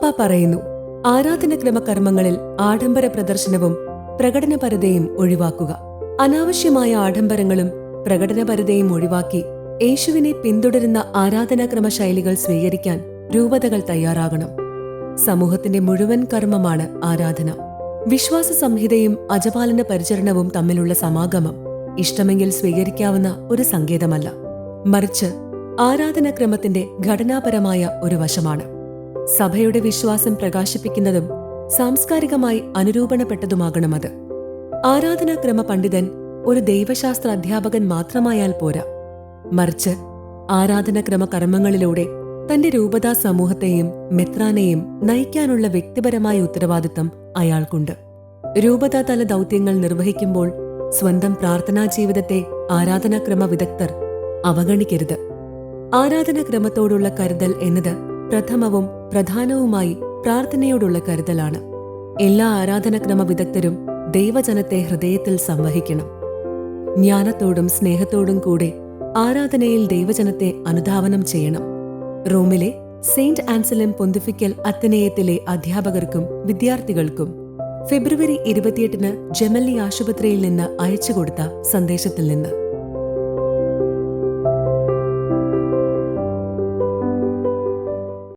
പാപ്പ പറയുന്നു, ആരാധനക്രമ കർമ്മങ്ങളിൽ ആഡംബര പ്രദർശനവും പ്രകടനപരതയും ഒഴിവാക്കുക. അനാവശ്യമായ ആഡംബരങ്ങളും പ്രകടനപരതയും ഒഴിവാക്കി യേശുവിനെ പിന്തുടരുന്ന ആരാധനാക്രമ ശൈലികൾ സ്വീകരിക്കാൻ രൂപതകൾ തയ്യാറാകണം. സമൂഹത്തിന്റെ മുഴുവൻ കർമ്മമാണ് ആരാധന. വിശ്വാസ സംഹിതയും അജപാലന പരിചരണവും തമ്മിലുള്ള സമാഗമം ഇഷ്ടമെങ്കിൽ സ്വീകരിക്കാവുന്ന ഒരു സങ്കേതമല്ല, മറിച്ച് ആരാധനാക്രമത്തിന്റെ ഘടനാപരമായ ഒരു വശമാണ്. സഭയുടെ വിശ്വാസം പ്രകാശിപ്പിക്കുന്നതും സാംസ്കാരികമായി അനുരൂപണപ്പെട്ടതുമാകണം അത്. ആരാധനാക്രമ പണ്ഡിതൻ ഒരു ദൈവശാസ്ത്ര അധ്യാപകൻ മാത്രമായാൽ പോരാ, മറിച്ച് ആരാധനാക്രമ കർമ്മങ്ങളിലൂടെ തന്റെ രൂപതാ സമൂഹത്തെയും മെത്രാനെയും നയിക്കാനുള്ള വ്യക്തിപരമായ ഉത്തരവാദിത്തം അയാൾക്കുണ്ട്. രൂപതാതല ദൗത്യങ്ങൾ നിർവഹിക്കുമ്പോൾ സ്വന്തം പ്രാർത്ഥനാ ജീവിതത്തെ ആരാധനാക്രമ വിദഗ്ധർ അവഗണിക്കരുത്. ആരാധനാക്രമത്തോടുള്ള കരുതൽ എന്നത് പ്രഥമവും പ്രധാനവുമായി പ്രാർത്ഥനയോടുള്ള കരുതലാണ്. എല്ലാ ആരാധനാക്രമ വിദഗ്ധരും ദൈവജനത്തെ ഹൃദയത്തിൽ സംവഹിക്കണം. ജ്ഞാനത്തോടും സ്നേഹത്തോടും കൂടെ ആരാധനയിൽ ദൈവജനത്തെ അനുധാവനം ചെയ്യണം. റോമിലെ സെയിന്റ് ആൻസലം പൊന്തിഫിക്കൽ അത്തനേയത്തിലെ അധ്യാപകർക്കും വിദ്യാർത്ഥികൾക്കും ഫെബ്രുവരി 28 ജെമല്ലി ആശുപത്രിയിൽ നിന്ന് അയച്ചുകൊടുത്ത സന്ദേശത്തിൽ നിന്ന്.